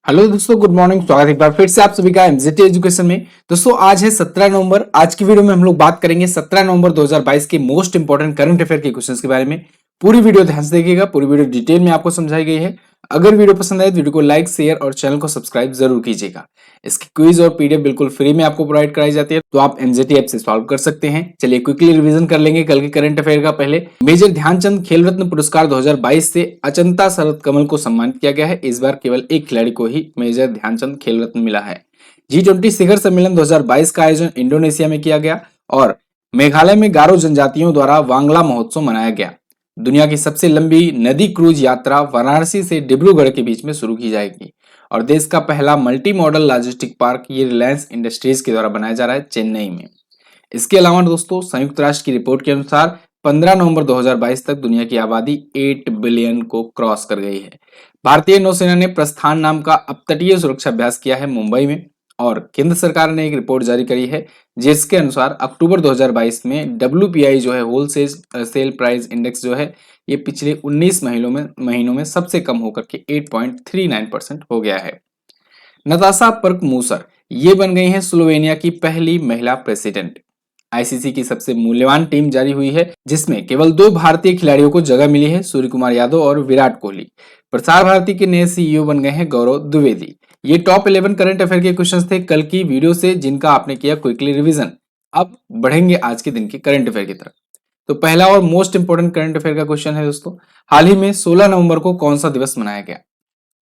Hello दोस्तों, good morning. स्वागत है एक बार फिर से आप सभी का एमजेटी एजुकेशन में। दोस्तों आज है 17 नवंबर। आज की वीडियो में हम लोग बात करेंगे 17 नवंबर 2022 के मोस्ट इंपोर्टेंट करंट अफेयर के क्वेश्चंस के बारे में। पूरी वीडियो ध्यान से देखिएगा, पूरी वीडियो डिटेल में आपको समझाई गई है। अगर वीडियो पसंद आए तो वीडियो को लाइक, शेयर और चैनल को सब्सक्राइब जरूर कीजिएगा। इसकी क्विज और पीडीएफ बिल्कुल फ्री में आपको प्रोवाइड कराई जाती है, तो आप एमजेटी ऐप से सॉल्व कर सकते हैं। चलिए क्विकली रिवीजन कर लेंगे कल के करंट अफेयर का। पहले मेजर ध्यानचंद खेल रत्न पुरस्कार 2022 से अचंता शरद कमल को सम्मानित किया गया है। इस बार केवल एक खिलाड़ी को ही मेजर ध्यानचंद खेल रत्न मिला है। G20 शिखर सम्मेलन 2022 का आयोजन इंडोनेशिया में किया गया और मेघालय में गारो जनजातियों द्वारा वांगला महोत्सव मनाया गया। दुनिया की सबसे लंबी नदी क्रूज यात्रा वाराणसी से डिब्रूगढ़ के बीच में शुरू की जाएगी और देश का पहला मल्टी मॉडल लॉजिस्टिक पार्क ये रिलायंस इंडस्ट्रीज के द्वारा बनाया जा रहा है चेन्नई में। इसके अलावा दोस्तों संयुक्त राष्ट्र की रिपोर्ट के अनुसार 15 नवंबर 2022 तक दुनिया की आबादी 8 बिलियन को क्रॉस कर गई है। भारतीय नौसेना ने प्रस्थान नाम का अपतटीय सुरक्षा अभ्यास किया है मुंबई में और केंद्र सरकार ने एक रिपोर्ट जारी करी है जिसके अनुसार अक्टूबर 2022 में WPI जो है होलसेल सेल प्राइस इंडेक्स जो है ये पिछले 19 महीनों में सबसे कम होकर के 8.39% हो गया है। नताशा पर्क-मूसर ये बन गई हैं स्लोवेनिया की पहली महिला प्रेसिडेंट। आईसीसी की सबसे मूल्यवान टीम जारी हुई है जिसमें केवल 2 भारतीय खिलाड़ियों को जगह मिली है, सूर्य कुमार यादव और विराट कोहली। प्रसार भारती के नए सीईओ बन गए हैं गौरव द्विवेदी। ये टॉप 11 करंट अफेयर के क्वेश्चंस थे कल की वीडियो से जिनका आपने किया क्विकली रिवीजन। अब बढ़ेंगे आज के दिन के करंट अफेयर की तरफ। तो पहला और मोस्ट इंपोर्टेंट करंट अफेयर का क्वेश्चन है दोस्तों, हाल ही में 16 नवंबर को कौन सा दिवस मनाया गया?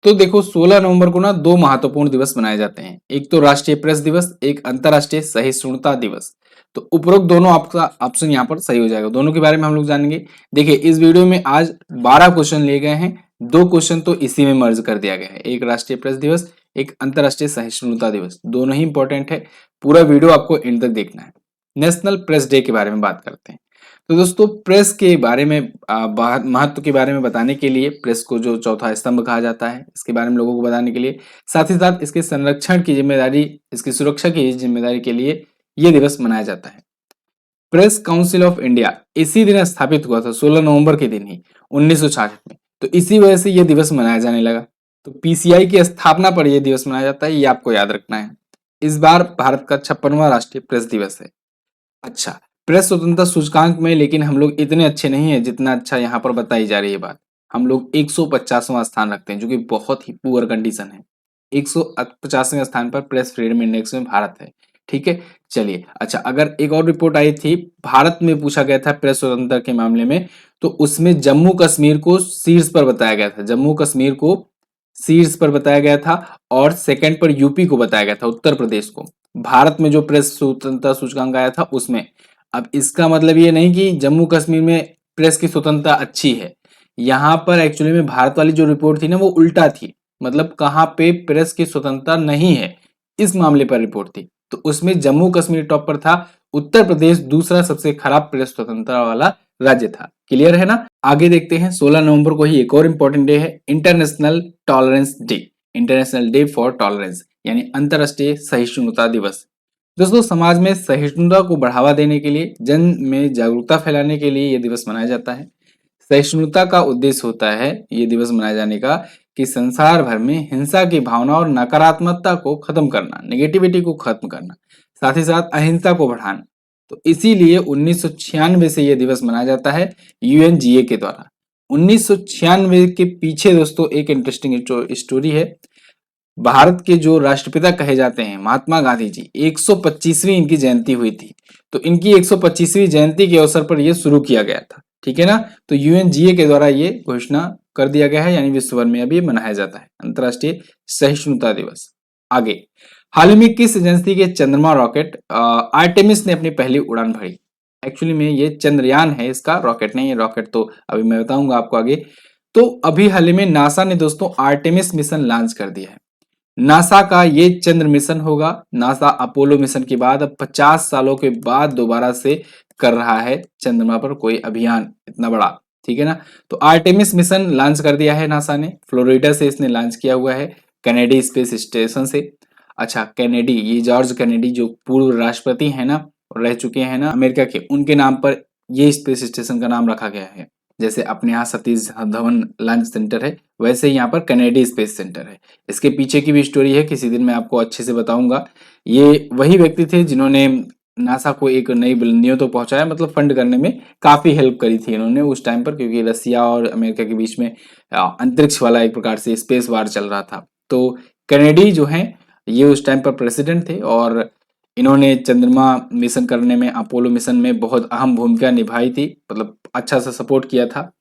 तो देखो 16 नवंबर को ना 2 महत्वपूर्ण दिवस मनाए जाते हैं, एक तो राष्ट्रीय प्रेस दिवस, एक अंतर्राष्ट्रीय सहिष्णुता दिवस। तो उपरोक्त दोनों आपका ऑप्शन यहाँ पर सही हो जाएगा। दोनों के बारे में हम लोग जानेंगे। देखिए इस वीडियो में आज 12 क्वेश्चन लिए गए हैं, 2 क्वेश्चन तो इसी में मर्ज कर दिया गया है, एक राष्ट्रीय प्रेस दिवस, एक अंतर्राष्ट्रीय सहिष्णुता दिवस। दोनों ही इंपॉर्टेंट है, पूरा वीडियो आपको एंड तक देखना है। नेशनल प्रेस डे के बारे में बात करते हैं। तो दोस्तों प्रेस के बारे में महत्व के बारे में बताने के लिए, प्रेस को जो चौथा स्तंभ कहा जाता है इसके बारे में लोगों को बताने के लिए, साथ ही साथ इसके संरक्षण की जिम्मेदारी, इसकी सुरक्षा की जिम्मेदारी के लिए यह दिवस मनाया जाता है। प्रेस काउंसिल ऑफ इंडिया इसी दिन स्थापित हुआ था, 16 नवंबर के दिन ही 1966 में। तो इसी वजह से यह दिवस मनाया जाने लगा। तो पीसीआई की स्थापना पर यह दिवस मनाया जाता है, ये आपको याद रखना है। इस बार भारत का 56वां राष्ट्रीय प्रेस दिवस है। अच्छा, प्रेस स्वतंत्रता सूचकांक में लेकिन हम लोग इतने अच्छे नहीं है जितना अच्छा यहाँ पर बताई जा रही है बात। हम लोग 150वां स्थान रखते हैं जो कि बहुत ही पुअर कंडीशन है। 150वें स्थान पर प्रेस फ्रीडम इंडेक्स में भारत है। ठीक है, चलिए। अच्छा, अगर एक और रिपोर्ट आई थी, भारत में पूछा गया था प्रेस स्वतंत्रता के मामले में, तो उसमें जम्मू कश्मीर को शीर्ष पर बताया गया था। जम्मू कश्मीर को शीर्ष पर बताया गया था और सेकंड पर यूपी को बताया गया था, उत्तर प्रदेश को। भारत में जो प्रेस स्वतंत्रता सूचकांक आया था उसमें। अब इसका मतलब ये नहीं कि जम्मू कश्मीर में प्रेस की स्वतंत्रता अच्छी है। यहाँ पर एक्चुअली में भारत वाली जो रिपोर्ट थी ना वो उल्टा थी, मतलब कहाँ पे प्रेस की स्वतंत्रता नहीं है इस मामले पर रिपोर्ट थी। तो उसमें जम्मू कश्मीर टॉप पर था, उत्तर प्रदेश दूसरा सबसे खराब प्रेस स्वतंत्रता वाला राज्य था। क्लियर है ना? आगे देखते हैं। 16 नवंबर को ही एक और इंपॉर्टेंट डे है, international tolerance day, international day for tolerance, यानी अंतरराष्ट्रीय सहिष्णुता दिवस। दोस्तों समाज में सहिष्णुता को बढ़ावा देने के लिए, जन में जागरूकता फैलाने के लिए यह दिवस मनाया जाता है। सहिष्णुता का उद्देश्य होता है ये दिवस मनाए जाने का कि संसार भर में हिंसा की भावना और नकारात्मकता को खत्म करना, नेगेटिविटी को खत्म करना, साथ ही साथ अहिंसा को बढ़ाना। तो इसीलिए 1996 से यह दिवस मनाया जाता है यूएनजीए के द्वारा। 1996 के पीछे दोस्तों एक इंटरेस्टिंग स्टोरी है। भारत के जो राष्ट्रपिता कहे जाते हैं महात्मा गांधी जी, 125वीं इनकी जयंती हुई थी। तो इनकी 125वीं जयंती के अवसर पर यह शुरू किया गया था। ठीक है ना? तो यूएनजीए के द्वारा ये घोषणा कर दिया गया है, यानी विश्व भर में अभी मनाया जाता है अंतर्राष्ट्रीय सहिष्णुता दिवस। आगे, हाल ही में किस एजेंसी के चंद्रमा रॉकेट आर्टेमिस ने अपनी पहली उड़ान भरी? एक्चुअली में ये चंद्रयान है, इसका रॉकेट नहीं है। रॉकेट तो अभी मैं बताऊंगा आपको आगे। तो अभी हाल ही में नासा ने दोस्तों आर्टेमिस मिशन लॉन्च कर दिया है। नासा का ये चंद्र मिशन होगा। नासा अपोलो मिशन के बाद अब 50 सालों के बाद दोबारा से कर रहा है चंद्रमा पर कोई अभियान इतना बड़ा। ठीक है ना? तो आर्टेमिस मिशन लॉन्च कर दिया है नासा ने, फ्लोरिडा से इसने लॉन्च किया हुआ है, कैनेडी स्पेस स्टेशन से। अच्छा, कैनेडी, ये जॉर्ज कैनेडी जो पूर्व राष्ट्रपति है ना, रह चुके हैं ना अमेरिका के, उनके नाम पर ये स्पेस स्टेशन का नाम रखा गया है। जैसे अपने यहाँ सतीश धवन लॉन्च सेंटर है, वैसे ही यहाँ पर कनेडी स्पेस सेंटर है। इसके पीछे की भी स्टोरी है, किसी दिन मैं आपको अच्छे से बताऊंगा। ये वही व्यक्ति थे जिन्होंने नासा को एक नई बुलंदियों तो पहुंचाया, मतलब फंड करने में काफी हेल्प करी थी इन्होंने उस टाइम पर, क्योंकि रसिया और अमेरिका के बीच में अंतरिक्ष वाला एक प्रकार से स्पेस वार चल रहा था। तो कैनेडी जो है ये उस टाइम पर प्रेसिडेंट थे और इन्होंने चंद्रमा मिशन करने में, अपोलो मिशन में बहुत अहम भूमिका निभाई थी, मतलब अच्छा सा सपोर्ट किया था।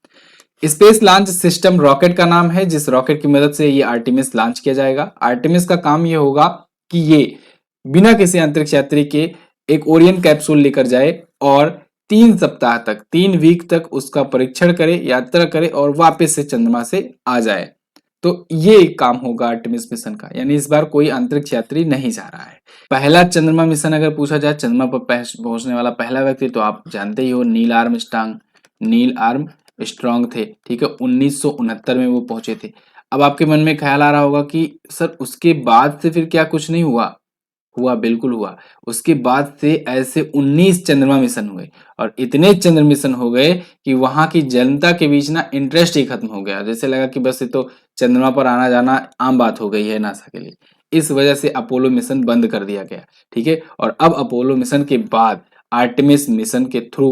स्पेस लॉन्च सिस्टम रॉकेट का नाम है, जिस रॉकेट की मदद से ये आर्टेमिस लॉन्च किया जाएगा। आर्टेमिस का काम ये होगा कि ये बिना किसी अंतरिक्ष यात्री के एक ओरियन कैप्सूल लेकर जाए और 3 सप्ताह तक, 3 वीक तक उसका परीक्षण करे, यात्रा करे और वापस से चंद्रमा से आ जाए। तो ये एक काम होगा आर्टेमिस मिशन का, यानी इस बार कोई अंतरिक्ष यात्री नहीं जा रहा है। पहला चंद्रमा मिशन अगर पूछा जाए, चंद्रमा पर पहुंचने वाला पहला व्यक्ति तो आप जानते ही हो, नील आर्मस्ट्रांग, नील आर्मस्ट्रांग थे, ठीक है। 1969 में वो पहुंचे थे। अब आपके मन में ख्याल आ रहा होगा कि सर उसके बाद से फिर क्या कुछ नहीं हुआ? हुआ, बिल्कुल हुआ। उसके बाद से ऐसे 19 चंद्रमा मिशन हुए और इतने चंद्र मिशन हो गए कि वहां की जनता के बीच ना इंटरेस्ट ही खत्म हो गया। जैसे लगा कि बस ये तो चंद्रमा पर आना जाना आम बात हो गई है नासा के लिए। इस वजह से अपोलो मिशन बंद कर दिया गया, ठीक है। और अब अपोलो मिशन के बाद आर्टेमिस मिशन के थ्रू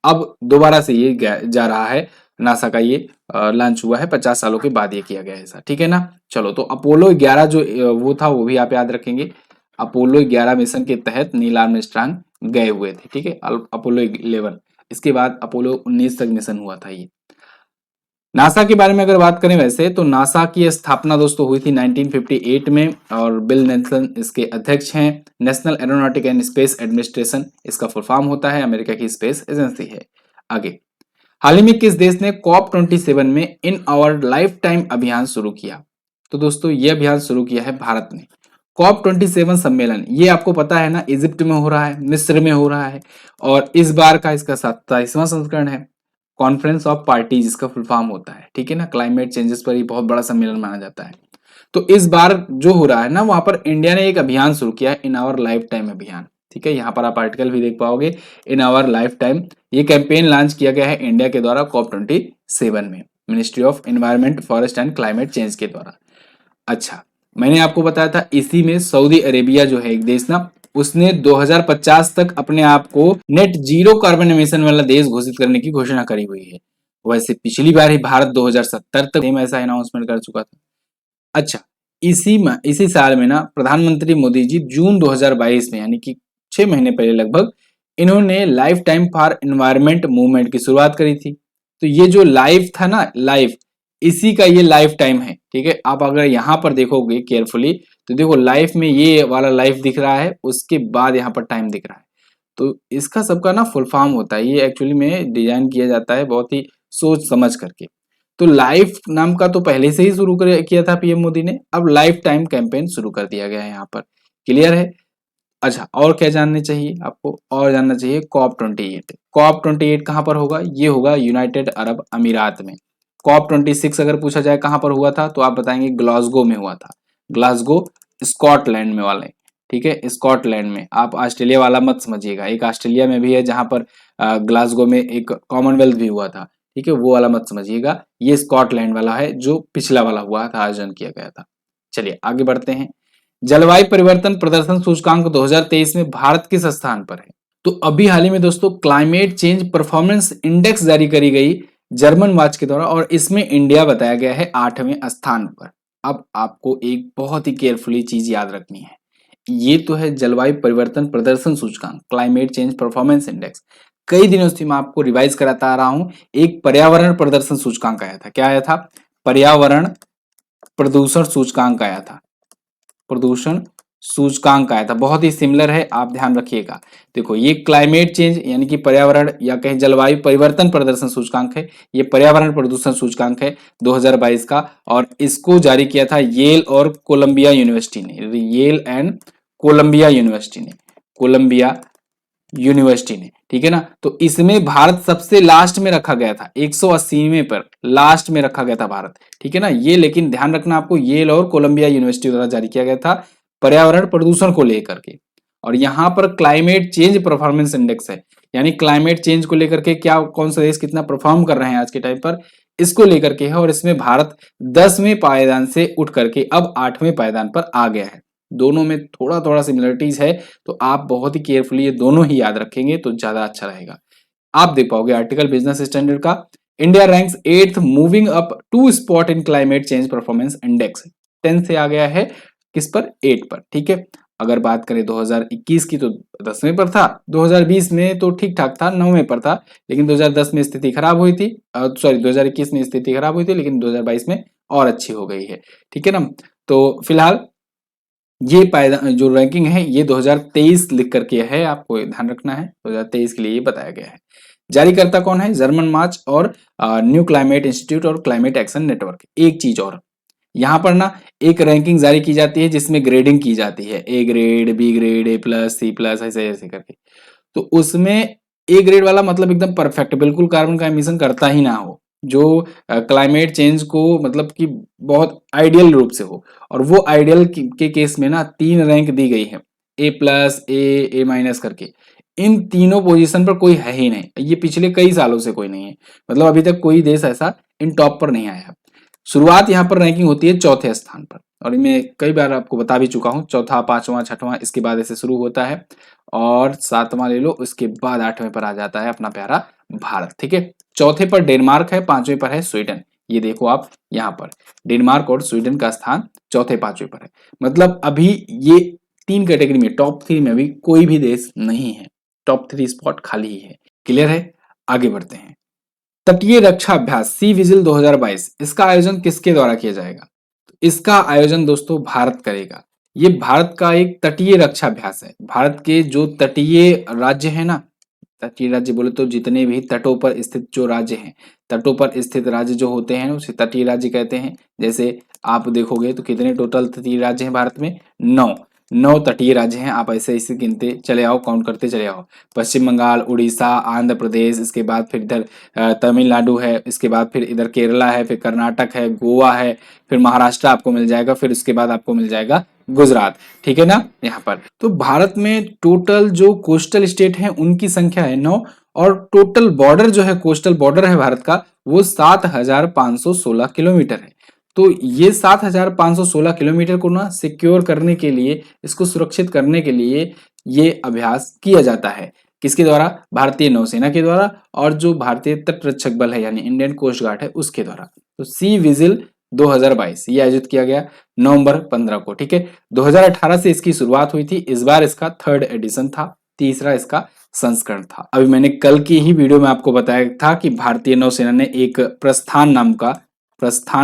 अब दोबारा से ये जा रहा है नासा का, ये लॉन्च हुआ है 50 सालों के बाद ये किया गया है ऐसा, ठीक है ना। चलो, तो अपोलो 11 जो वो था वो भी आप याद रखेंगे। अपोलो 11 मिशन के तहत नील आर्मस्ट्रांग गए हुए थे, ठीक है। अपोलो 11, इसके बाद अपोलो 19 तक मिशन हुआ था ये। नासा के बारे में अगर बात करें वैसे तो नासा की स्थापना दोस्तों हुई थी 1958 में और बिल नेल्सन इसके अध्यक्ष हैं। National aeronautic and space administration इसका फुल फॉर्म होता है, अमेरिका की स्पेस एजेंसी है। आगे, हाल ही में किस देश ने कॉप 27 में इन आवर लाइफ टाइम अभियान शुरू किया? तो दोस्तों ये अभियान शुरू किया है भारत ने। कॉप 27 सम्मेलन, ये आपको पता है ना, इजिप्ट में हो रहा है, मिस्र में हो रहा है और इस बार का इसका 27वां संस्करण है। कॉन्फ्रेंस ऑफ पार्टीज इसका फुल फॉर्म होता है, ठीक है ना। क्लाइमेट चेंजेस पर ये बहुत बड़ा सम्मेलन माना जाता है। तो इस बार जो हो रहा है ना, वहां पर इंडिया ने एक अभियान शुरू किया है, इन आवर लाइफ टाइम अभियान, ठीक है। यहाँ पर आप आर्टिकल भी देख पाओगे, इन आवर लाइफ टाइम। ये कैंपेन लॉन्च किया गया है इंडिया के द्वारा कॉप 27 में, ministry of environment, forest and climate change के द्वारा। अच्छा, मैंने आपको बताया था इसी में सऊदी अरेबिया जो है एक देश ना, उसने 2050 तक अपने आप को नेट जीरो कार्बन एमिशन वाला देश घोषित करने की घोषणा करी हुई है। वैसे पिछली बार ही भारत 2070 तक सेम ऐसा अनाउंसमेंट कर चुका था। अच्छा, इसी साल में ना प्रधानमंत्री मोदी जी जून 2022 में, यानी कि 6 महीने पहले लगभग, इन्होंने life time for environment movement की शुरुआत करी थी। तो ये जो लाइफ था ना, लाइफ, इसी का ये लाइफ टाइम है, ठीक है। आप अगर यहाँ पर देखोगे केयरफुली तो देखो लाइफ में ये वाला लाइफ दिख रहा है, उसके बाद यहाँ पर टाइम दिख रहा है। तो इसका सबका ना फुल फॉर्म होता है, ये एक्चुअली में डिजाइन किया जाता है बहुत ही सोच समझ करके। तो लाइफ नाम का तो पहले से ही शुरू किया था पीएम मोदी ने, अब लाइफ टाइम कैंपेन शुरू कर दिया गया है यहाँ पर। क्लियर है? अच्छा, और क्या जानने चाहिए आपको? और जानना चाहिए कॉप 28। कॉप 28 कहाँ पर होगा? ये होगा यूनाइटेड अरब अमीरात में। कॉप 26 अगर पूछा जाए कहाँ पर हुआ था तो आप बताएंगे ग्लासगो में हुआ था। ग्लासगो स्कॉटलैंड में वाले, ठीक है, स्कॉटलैंड में। आप ऑस्ट्रेलिया वाला मत समझिएगा, एक ऑस्ट्रेलिया में भी है जहां पर ग्लासगो में एक कॉमनवेल्थ भी हुआ था, ठीक है, वो वाला मत समझिएगा। ये स्कॉटलैंड वाला है जो पिछला वाला हुआ था, आयोजन किया गया था। चलिए आगे बढ़ते हैं। जलवायु परिवर्तन प्रदर्शन सूचकांक 2023 में भारत किस स्थान पर है? तो अभी हाल ही में दोस्तों क्लाइमेट चेंज परफॉर्मेंस इंडेक्स जारी करी गई जर्मन वाच के द्वारा और इसमें इंडिया बताया गया है 8वें स्थान पर। अब आपको एक बहुत ही केयरफुली चीज याद रखनी है, ये तो है जलवायु परिवर्तन प्रदर्शन सूचकांक, क्लाइमेट चेंज परफॉर्मेंस इंडेक्स। कई दिनों से मैं आपको रिवाइज कराता आ रहा हूं, एक पर्यावरण प्रदर्शन सूचकांक आया था। क्या आया था? पर्यावरण प्रदूषण सूचकांक आया था। प्रदूषण सूचकांक आया था, बहुत ही सिमिलर है, आप ध्यान रखिएगा। देखो ये क्लाइमेट चेंज यानी कि पर्यावरण या कहीं जलवायु परिवर्तन प्रदर्शन सूचकांक है, ये पर्यावरण प्रदूषण सूचकांक है 2022 का और इसको जारी किया था येल और कोलंबिया यूनिवर्सिटी ने, येल एंड कोलंबिया यूनिवर्सिटी ने, कोलंबिया यूनिवर्सिटी ने, ठीक है ना। तो इसमें भारत सबसे लास्ट में रखा गया था, 180वें पर लास्ट में रखा गया था भारत, ठीक है ना। ये लेकिन ध्यान रखना आपको, येल और कोलंबिया यूनिवर्सिटी द्वारा जारी किया गया था पर्यावरण प्रदूषण को लेकर के। और यहाँ पर क्लाइमेट चेंज परफॉर्मेंस इंडेक्स है, यानी क्लाइमेट चेंज को लेकर के क्या कौन सा देश कितना परफॉर्म कर रहे हैं आज के टाइम पर, इसको लेकर के है। और इसमें भारत 10वें पायदान से उठ करके अब 8वें पायदान पर आ गया है। दोनों में थोड़ा थोड़ा सिमिलरिटीज है, तो आप बहुत ही केयरफुली ये दोनों ही याद रखेंगे तो ज्यादा अच्छा रहेगा। आप देख पाओगे आर्टिकल बिजनेस स्टैंडर्ड का, India ranks 8th moving up 2 spot in climate change performance index. 10 से आ गया है किस पर, 8 पर, ठीक है। अगर बात करें 2021 की तो 10वें पर था, 2020 में तो ठीक ठाक था, 9वें पर था, लेकिन 2010 में स्थिति खराब हुई थी, सॉरी 2021 में स्थिति खराब हुई थी, लेकिन 2022 में और अच्छी हो गई है, ठीक है ना। तो फिलहाल ये जो रैंकिंग है ये 2023 लिख करके है, आपको ध्यान रखना है, 2023 के लिए ये बताया गया है। जारीकर्ता कौन है, जर्मन मार्च और न्यू क्लाइमेट इंस्टीट्यूट और क्लाइमेट एक्शन नेटवर्क। एक चीज और, यहाँ पर ना एक रैंकिंग जारी की जाती है जिसमें ग्रेडिंग की जाती है, A grade, B grade, A plus, C plus, ऐसे ऐसे करके। तो उसमें ए ग्रेड वाला मतलब एकदम परफेक्ट, बिल्कुल कार्बन का एमिशन करता ही ना हो, जो क्लाइमेट चेंज को मतलब कि बहुत आइडियल रूप से हो। और वो आइडियल के केस में ना 3 रैंक दी गई है, ए प्लस, ए माइनस करके। इन तीनों पोजीशन पर कोई है ही नहीं, ये पिछले कई सालों से कोई नहीं है, मतलब अभी तक कोई देश ऐसा इन टॉप पर नहीं आया। शुरुआत यहाँ पर रैंकिंग होती है चौथे स्थान पर, और मैं कई बार आपको बता भी चुका हूँ, चौथा, पांचवा, छठवां, इसके बाद ऐसे शुरू होता है, और सातवां ले लो, उसके बाद 8वें पर आ जाता है अपना प्यारा भारत, ठीक है। चौथे पर डेनमार्क है, 5वें पर है स्वीडन। ये देखो आप यहाँ पर डेनमार्क और स्वीडन का स्थान चौथे 5वें पर है। मतलब अभी ये 3 कैटेगरी में टॉप 3 में अभी कोई भी देश नहीं है, टॉप 3 स्पॉट खाली ही है। क्लियर है, आगे बढ़ते हैं। तटीय रक्षा अभ्यास सी विजिल 2022, इसका आयोजन किसके द्वारा किया जाएगा? इसका आयोजन दोस्तों भारत करेगा। ये भारत का एक तटीय रक्षा अभ्यास है। भारत के जो तटीय राज्य है ना, तटीय राज्य बोले तो जितने भी तटों पर स्थित जो राज्य हैं, तटों पर स्थित राज्य जो होते हैं उसे तटीय राज्य कहते हैं। जैसे आप देखोगे तो कितने टोटल तटीय राज्य हैं भारत में, 9 तटीय राज्य हैं। आप ऐसे ऐसे गिनते चले आओ, काउंट करते चले आओ। पश्चिम बंगाल, उड़ीसा, आंध्र प्रदेश, इसके बाद फिर इधर तमिलनाडु है, इसके बाद फिर इधर केरला है, फिर कर्नाटक है, गोवा है, फिर महाराष्ट्र आपको मिल जाएगा, फिर उसके बाद आपको मिल जाएगा गुजरात, ठीक है ना। यहाँ पर तो भारत में टोटल जो कोस्टल स्टेट हैं उनकी संख्या है 9, और टोटल बॉर्डर जो है, कोस्टल बॉर्डर है भारत का, वो 7516 किलोमीटर है। तो ये 7516 किलोमीटर को ना सिक्योर करने के लिए, इसको सुरक्षित करने के लिए ये अभ्यास किया जाता है। किसके द्वारा? भारतीय नौसेना के द्वारा, और जो भारतीय तटरक्षक बल है यानी इंडियन कोस्ट गार्ड है उसके द्वारा। तो सी विजिल 2022 ये आयोजित किया गया नवंबर 15 को, ठीक है। 2018 से इसकी शुरुआत हुई थी, इस बार इसका 3rd एडिशन था, तीसरा इसका संस्करण था। अभी मैंने कल की ही वीडियो में आपको बताया था कि भारतीय नौसेना ने एक प्रस्थान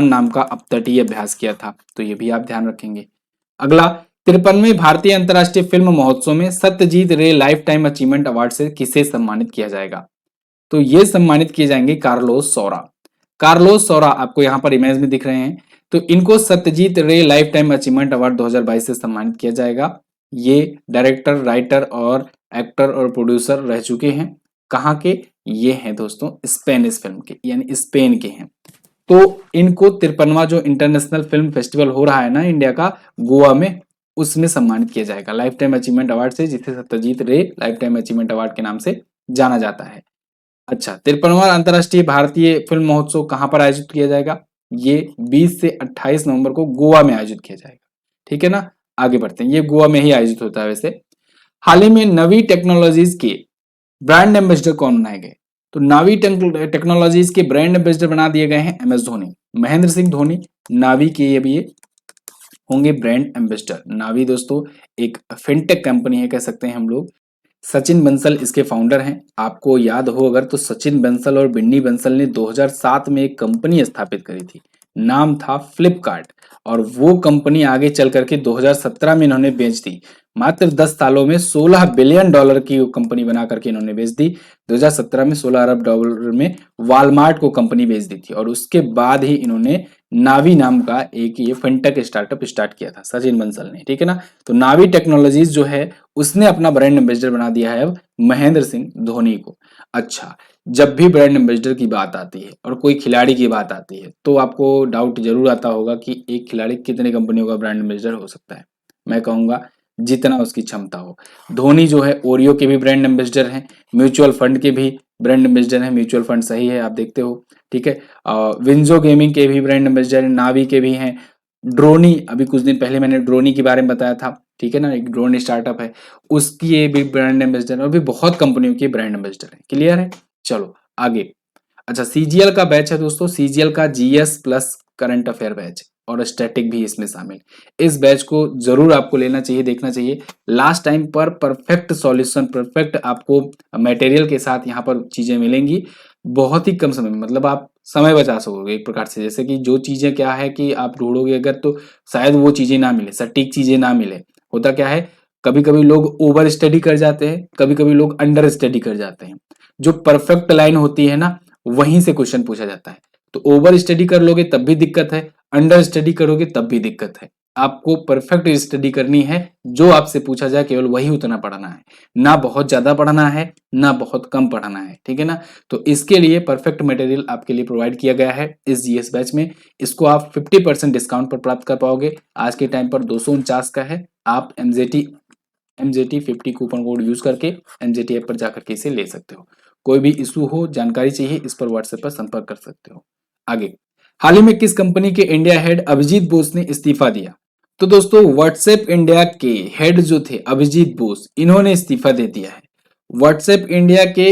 नाम का अपतटीय अभ्यास किया था, तो ये भी आप ध्यान रखेंगे। अगला, 53वें भारतीय अंतर्राष्ट्रीय फिल्म महोत्सव में सत्यजीत रे लाइफ टाइम अचीवमेंट अवार्ड से किसे सम्मानित किया जाएगा? तो ये सम्मानित किए जाएंगे कार्लोस सौरा। कार्लोस सौरा आपको यहाँ पर इमेज में दिख रहे हैं, तो इनको सत्यजीत रे लाइफ टाइम अचीवमेंट अवार्ड 2022 से सम्मानित किया जाएगा। ये डायरेक्टर, राइटर और एक्टर और प्रोड्यूसर रह चुके हैं। कहाँ के? ये हैं दोस्तों स्पेनिश फिल्म के, यानी स्पेन के हैं। तो इनको 53वां जो इंटरनेशनल फिल्म फेस्टिवल हो रहा है ना इंडिया का, गोवा में, उसमें सम्मानित किया जाएगा लाइफ टाइम अचीवमेंट अवार्ड से, जिसे सत्यजीत रे लाइफ टाइम अचीवमेंट अवार्ड के नाम से जाना जाता है। अच्छा, 53वां अंतर्राष्ट्रीय भारतीय फिल्म महोत्सव कहाँ पर आयोजित किया जाएगा? ये 20 से 28 नवंबर को गोवा में आयोजित किया जाएगा, ठीक है ना। आगे बढ़ते हैं, ये गोवा में ही आयोजित होता है वैसे। हाल ही में नवी टेक्नोलॉजीज के ब्रांड एम्बेसडर कौन बनाए गए? तो नावी टेक्नोलॉजीज के ब्रांड एम्बेसडर बना दिए गए हैं MS धोनी, महेंद्र सिंह धोनी नावी के अब ये होंगे ब्रांड एम्बेसडर। नावी दोस्तों एक फिनटेक कंपनी है, कह सकते हैं हम लोग। सचिन बंसल इसके फाउंडर हैं। आपको याद हो अगर तो सचिन बंसल और बिन्नी बंसल ने 2007 में एक कंपनी स्थापित करी थी, नाम था फ्लिपकार्ट, और वो कंपनी आगे चल करके 2017 में इन्होंने बेच दी। मात्र 10 सालों में $16 बिलियन की कंपनी बना करके इन्होंने बेच दी। 2017 में $16 अरब में वॉलमार्ट को कंपनी बेच दी थी, और उसके बाद ही इन्होंने नावी नाम का एक ये फिनटेक स्टार्टअप स्टार्ट किया था सचिन बंसल ने, ठीक है ना। तो नावी टेक्नोलॉजीज जो है उसने अपना ब्रांड एम्बेसडर बना दिया है अब महेंद्र सिंह धोनी को। अच्छा, जब भी ब्रांड एम्बेसडर की बात आती है और कोई खिलाड़ी की बात आती है तो आपको डाउट जरूर आता होगा कि एक खिलाड़ी कितने कंपनियों का ब्रांड एम्बेसडर हो सकता है। मैं कहूंगा जितना उसकी क्षमता हो। धोनी जो है ओरियो के भी ब्रांड एम्बेसडर हैं, म्यूचुअल फंड के भी ब्रांड एम्बेसडर हैं, म्यूचुअल फंड सही है आप देखते हो, ठीक है। विंजो गेमिंग के भी ब्रांड एम्बेसडर हैं, नावी के भी हैं, ड्रोनी अभी कुछ दिन पहले मैंने ड्रोनी के बारे में बताया था, ठीक है ना, एक ड्रोन स्टार्टअप है, उसकी ये भी ब्रांड एम्बेसडर है, और भी बहुत कंपनियों के ब्रांड एम्बेसडर है। क्लियर है, चलो आगे। अच्छा, सीजीएल का बैच है दोस्तों, सीजीएल का GS plus current affair batch और स्टैटिक भी इसमें शामिल। इस बैच को जरूर आपको लेना चाहिए, देखना चाहिए। लास्ट टाइम पर परफेक्ट सॉल्यूशन, परफेक्ट आपको मटेरियल के साथ यहाँ पर चीजें मिलेंगी बहुत ही कम समय में, मतलब आप समय बचा सकोगे एक प्रकार से। जैसे कि जो चीजें क्या है कि आप ढूंढोगे अगर तो शायद वो चीजें ना मिले, सटीक चीजें ना मिले। होता क्या है, कभी कभी लोग ओवर स्टडी कर जाते हैं, कभी कभी लोग अंडर स्टडी कर जाते हैं। जो परफेक्ट लाइन होती है ना, वहीं से क्वेश्चन पूछा जाता है। तो ओवर स्टडी कर लोगे तब भी दिक्कत है, अंडर स्टडी करोगे तब भी दिक्कत है। आपको परफेक्ट स्टडी करनी है, जो आपसे पूछा जाए केवल वही उतना पढ़ना है, ना बहुत ज्यादा पढ़ना है ना बहुत कम पढ़ना है, ठीक है ना। तो इसके लिए परफेक्ट मटेरियल आपके लिए प्रोवाइड किया गया है इस जीएस बैच में। इसको आप 50% डिस्काउंट पर प्राप्त कर पाओगे। आज के टाइम पर 249 का है। आप एमजेटी 50 कूपन कोड यूज करके एमजेटी ऐप पर जाकर के इसे ले सकते हो। कोई भी इशू हो, जानकारी चाहिए, इस पर व्हाट्सएप पर संपर्क कर सकते हो। आगे, हाल ही में किस कंपनी के इंडिया हेड अभिजीत बोस ने इस्तीफा दिया? तो दोस्तों, व्हाट्सएप इंडिया के हेड जो थे अभिजीत बोस, इन्होंने इस्तीफा दे दिया है। व्हाट्सएप इंडिया के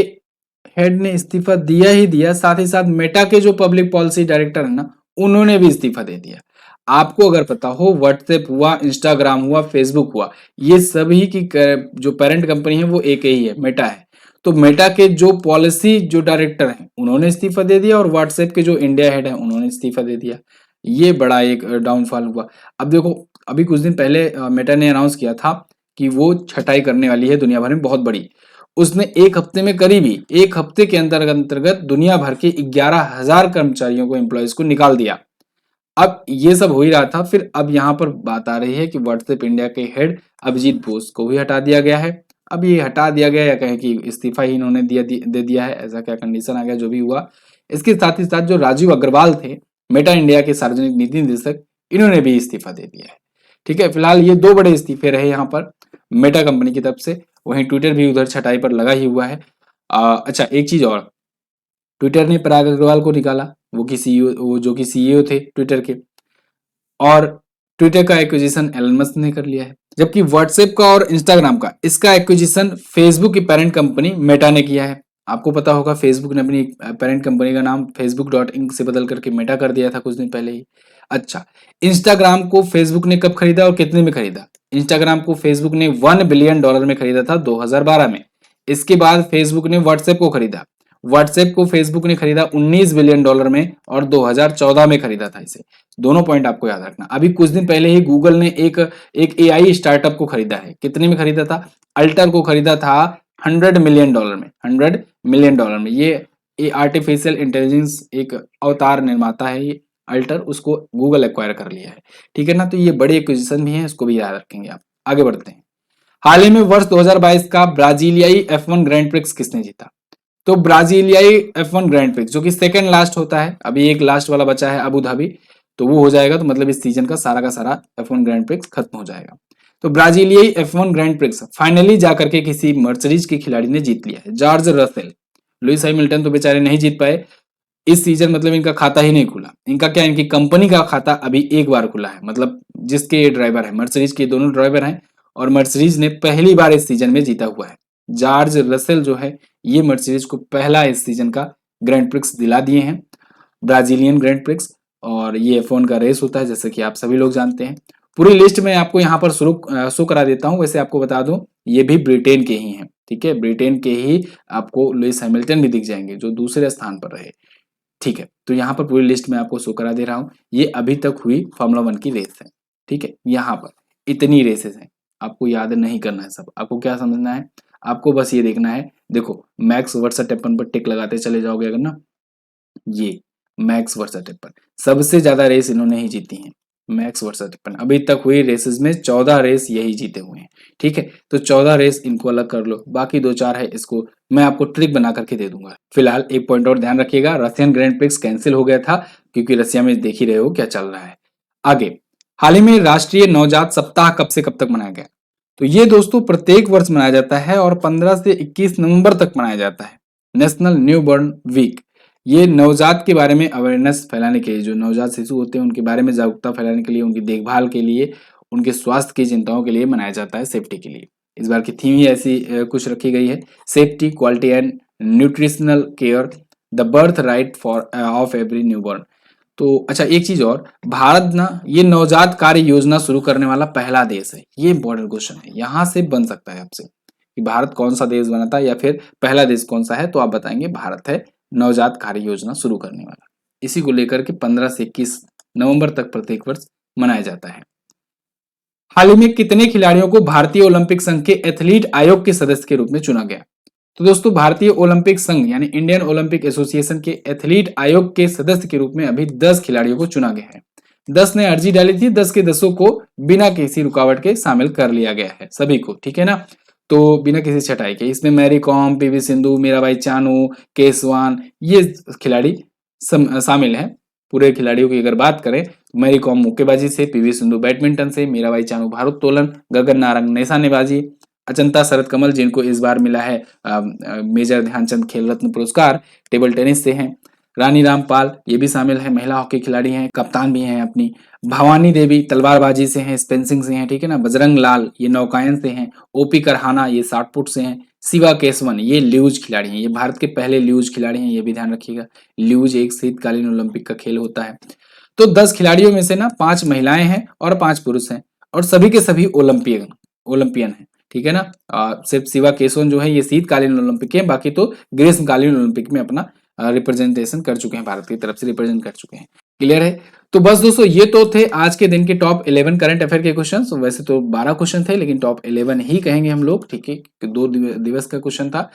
हेड ने इस्तीफा दिया ही दिया, साथ ही साथ मेटा के जो पब्लिक पॉलिसी डायरेक्टर है ना, उन्होंने भी इस्तीफा दे दिया। आपको अगर पता हो, व्हाट्सएप हुआ, इंस्टाग्राम हुआ, फेसबुक हुआ, ये सभी की जो पेरेंट कंपनी है वो एक ही है, मेटा है। तो मेटा के जो पॉलिसी जो डायरेक्टर हैं उन्होंने इस्तीफा दे दिया, और व्हाट्सएप के जो इंडिया हेड है उन्होंने इस्तीफा दे दिया। ये बड़ा एक डाउनफॉल हुआ। अब देखो, अभी कुछ दिन पहले मेटा ने अनाउंस किया था कि वो छटाई करने वाली है दुनिया भर में बहुत बड़ी। उसने एक हफ्ते में, करीबी एक हफ्ते के अंतर्गत दुनिया भर के 11,000 कर्मचारियों को, एम्प्लॉयज को निकाल दिया। अब ये सब हो ही रहा था, फिर अब यहाँ पर बात आ रही है कि व्हाट्सएप इंडिया के हेड अभिजीत बोस को भी हटा दिया गया है। अब ये हटा दिया गया या कहें कि इस्तीफा ही इन्होंने दे दिया है, ऐसा क्या कंडीशन आ गया, जो भी हुआ। इसके साथ ही साथ जो राजीव अग्रवाल थे, मेटा इंडिया के सार्वजनिक नीति निदेशक, इन्होंने भी इस्तीफा दे दिया है। ठीक है, फिलहाल ये दो बड़े इस्तीफे रहे यहाँ पर मेटा कंपनी की तरफ से। वहीं ट्विटर भी उधर छटाई पर लगा ही हुआ है। अच्छा, एक चीज और, ट्विटर ने पराग अग्रवाल को निकाला, वो जो कि सीईओ थे ट्विटर के, और ट्विटर का एक्विजिशन एलन मस्क ने कर लिया है। जबकि व्हाट्सएप का और इंस्टाग्राम का, इसका एक्विजिशन फेसबुक की पेरेंट कंपनी मेटा ने किया है। आपको पता होगा, फेसबुक ने अपनी पेरेंट कंपनी का नाम facebook.inc से बदल करके मेटा कर दिया था कुछ दिन पहले ही। अच्छा, इंस्टाग्राम को फेसबुक ने कब खरीदा और कितने में खरीदा? इंस्टाग्राम को फेसबुक ने $1 बिलियन में खरीदा था 2012 में। इसके बाद फेसबुक ने व्हाट्सएप को खरीदा। व्हाट्सएप को फेसबुक ने खरीदा $19 बिलियन में, और 2014 में खरीदा था इसे। दोनों पॉइंट आपको याद रखना। अभी कुछ दिन पहले ही गूगल ने एक एआई स्टार्टअप को खरीदा है। कितने में खरीदा था? अल्टर को खरीदा था $100 मिलियन में, $100 मिलियन में। ये आर्टिफिशियल इंटेलिजेंस एक अवतार निर्माता है ये अल्टर, उसको गूगल एक्वायर कर लिया है। ठीक है ना, तो ये बड़ी एक्विजिशन भी है, इसको भी याद रखेंगे आप। आगे बढ़ते हैं। हाल ही में वर्ष 2022 का ब्राजीलियाई F1 ग्रैंड प्रिक्स किसने जीता? तो ब्राजीलियाई F1 ग्रैंड प्रिक्स, जो कि सेकंड लास्ट होता है, अभी एक लास्ट वाला बचा है अबू धाबी, तो वो हो जाएगा, तो मतलब इस सीजन का सारा F1 ग्रैंड प्रिक्स खत्म हो जाएगा। तो ब्राजीलियाई F1 ग्रैंड प्रिक्स फाइनली जाकर के किसी मर्सिडीज के खिलाड़ी ने जीत लिया है, जॉर्ज रसेल। लुइस हैमिल्टन तो बेचारे नहीं जीत पाए इस सीजन, मतलब इनका खाता ही नहीं खुला। इनका क्या, इनकी कंपनी का खाता अभी एक बार खुला है, मतलब जिसके ड्राइवर है, मर्सिडीज के दोनों ड्राइवर हैं, और मर्सिडीज ने पहली बार इस सीजन में जीता हुआ है। जॉर्ज रसेल जो है, ये मर्सिडीज को पहला इस सीजन का ग्रैंड प्रिक्स दिला दिए हैं, ब्राजीलियन ग्रैंड प्रिक्स। और ये F1 का रेस होता है, जैसे कि आप सभी लोग जानते हैं। पूरी लिस्ट में आपको यहाँ पर शो करा देता हूँ। वैसे आपको बता दूं, ये भी ब्रिटेन के ही हैं, ठीक है, ब्रिटेन के ही आपको लुइस हैमिल्टन भी दिख जाएंगे, जो दूसरे स्थान पर रहे। ठीक है, तो यहाँ पर पूरी लिस्ट में आपको शो करा दे रहा हूँ। ये अभी तक हुई फॉर्मूला 1 की रेस है, ठीक है। यहाँ पर इतनी रेसेस हैं, आपको याद नहीं करना है सब। आपको क्या समझना है, आपको बस ये देखना है। देखो, मैक्स वर्सटैपेन पर टिक लगाते चले जाओगे अगर ना, ये मैक्स वर्सटैपेन, सबसे ज्यादा रेस इन्होंने ही जीती हैं। मैक्स वर्सटैपेन अभी तक हुई रेसेस में 14 रेस यही जीते हुए हैं, ठीक है। तो 14 रेस इनको अलग कर लो, बाकी 2-4 है, इसको मैं आपको ट्रिक बना करके दे दूंगा। फिलहाल एक पॉइंट और ध्यान रखिएगा, रशियन ग्रैंड प्रिक्स कैंसिल हो गया था, क्योंकि रशिया में देख ही रहे हो क्या चल रहा है। आगे, हाल ही में राष्ट्रीय नवजात सप्ताह कब से कब तक मनाया गया? तो ये दोस्तों प्रत्येक वर्ष मनाया जाता है और 15 से 21 नवंबर तक मनाया जाता है नेशनल न्यूबॉर्न वीक। ये नवजात के बारे में अवेयरनेस फैलाने के लिए, जो नवजात शिशु होते हैं उनके बारे में जागरूकता फैलाने के लिए, उनकी देखभाल के लिए, उनके स्वास्थ्य की चिंताओं के लिए मनाया जाता है, सेफ्टी के लिए। इस बार की थीम ही ऐसी कुछ रखी गई है, safety, quality and nutritional care, the birth right for of every newborn. तो अच्छा, एक चीज और, भारत ना ये नवजात कार्य योजना शुरू करने वाला पहला देश है। ये इंपॉर्टेंट क्वेश्चन है, यहां से बन सकता है आपसे कि भारत कौन सा देश बना था या फिर पहला देश कौन सा है, तो आप बताएंगे भारत है नवजात कार्य योजना शुरू करने वाला। इसी को लेकर के 15 से 21 नवंबर तक प्रत्येक वर्ष मनाया जाता है। हाल ही में कितने खिलाड़ियों को भारतीय ओलंपिक संघ के एथलीट आयोग के सदस्य के रूप में चुना गया? तो दोस्तों भारतीय ओलंपिक संघ यानी इंडियन ओलंपिक एसोसिएशन के एथलीट आयोग के सदस्य के रूप में अभी 10 खिलाड़ियों को चुना गया है। 10 ने अर्जी डाली थी, 10 के 10 को बिना किसी रुकावट के शामिल कर लिया गया है, सभी को, ठीक है ना। तो बिना किसी छटाई के इसमें मैरी कॉम, पीवी सिंधु, मीराबाई चानू, केसवान, ये खिलाड़ी शामिल हैं। पूरे खिलाड़ियों की अगर बात करें, मैरी कॉम मुक्केबाजी से, पीवी सिंधु बैडमिंटन से, मीराबाई चानू भारोत्तोलन, गगन नारंग निशानेबाजी, अचंता शरत कमल जिनको इस बार मिला है मेजर ध्यानचंद खेल रत्न पुरस्कार, टेबल टेनिस से हैं। रानी रामपाल ये भी शामिल है, महिला हॉकी खिलाड़ी हैं, कप्तान भी हैं अपनी। भवानी देवी तलवारबाजी से हैं, स्पेंसिंग से हैं, ठीक है ना। बजरंग लाल ये नौकायन से हैं। ओपी करहाना ये 60 फुट से हैं। शिवा केसवन ये ल्यूज खिलाड़ी हैं, ये भारत के पहले ल्यूज खिलाड़ी हैं, ये भी ध्यान रखिएगा। ल्यूज एक शीतकालीन ओलंपिक का खेल होता है। तो 10 खिलाड़ियों में से ना 5 महिलाएं हैं और 5 पुरुष हैं, और सभी के सभी ओलंपियन हैं, ठीक है ना। सिर्फ शिवा केसवन जो है ये शीतकालीन ओलंपिक है, बाकी तो ग्रीष्मकालीन ओलंपिक में अपना रिप्रेजेंटेशन कर चुके हैं, भारत की तरफ से रिप्रेजेंट कर चुके हैं। क्लियर है? तो बस दोस्तों ये तो थे आज के दिन के टॉप 11 करंट अफेयर के क्वेश्चन। वैसे तो 12 क्वेश्चन थे, लेकिन टॉप 11 ही कहेंगे हम लोग, ठीक है। 2 दिवस का क्वेश्चन था।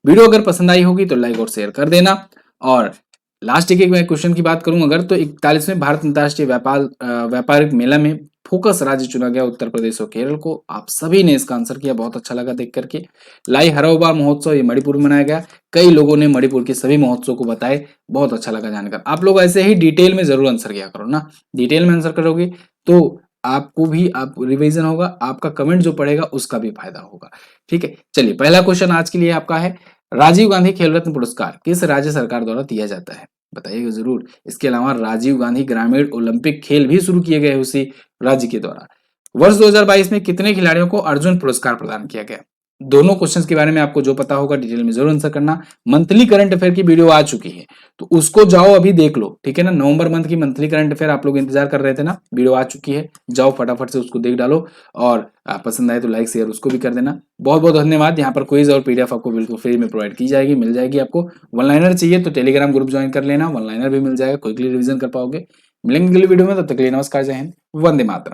वीडियो अगर पसंद आई होगी तो लाइक और शेयर कर देना। और लास्ट एक मैं क्वेश्चन की बात करूं अगर, तो 41वें भारत अंतर्राष्ट्रीय व्यापारिक मेला में फोकस राज्य चुना गया उत्तर प्रदेश और केरल को। आप सभी ने इसका आंसर किया, बहुत अच्छा लगा देख करके। लाई हराओबा महोत्सव ये मणिपुर में मनाया गया। कई लोगों ने मणिपुर के सभी महोत्सव को बताए, बहुत अच्छा लगा जानकर। आप लोग ऐसे ही डिटेल में जरूर आंसर किया करो ना, डिटेल में आंसर करोगे तो आपको भी आप रिवीजन होगा, आपका कमेंट जो पढ़ेगा उसका भी फायदा होगा, ठीक है। चलिए पहला क्वेश्चन आज के लिए आपका है, राजीव गांधी खेल रत्न पुरस्कार किस राज्य सरकार द्वारा दिया जाता है? बताइएगा जरूर। इसके अलावा राजीव गांधी ग्रामीण ओलंपिक खेल भी शुरू किए गए उसी राज्य के द्वारा। वर्ष 2022 में कितने खिलाड़ियों को अर्जुन पुरस्कार प्रदान किया गया? दोनों क्वेश्चंस के बारे में आपको जो पता होगा डिटेल में जरूर आंसर करना। मंथली करंट अफेयर की वीडियो आ चुकी है, तो उसको जाओ अभी देख लो, ठीक है ना। नवंबर मंथ की मंथली करंट अफेयर आप लोग इंतजार कर रहे थे ना, वीडियो आ चुकी है, जाओ फटाफट से उसको देख डालो। और पसंद आए तो लाइक शेयर उसको भी कर देना। बहुत बहुत धन्यवाद। यहाँ पर क्विज और पीडीएफ आपको बिल्कुल फ्री में प्रोवाइड की जाएगी, मिल जाएगी आपको। वन लाइनर चाहिए तो टेलीग्राम ग्रुप ज्वाइन कर लेना, वन लाइनर भी मिल जाएगा, क्विकली रिवीजन कर पाओगे। मिलेंगे अगली वीडियो में, तब तक के लिए नमस्कार, जय हिंद, वंदे मातरम।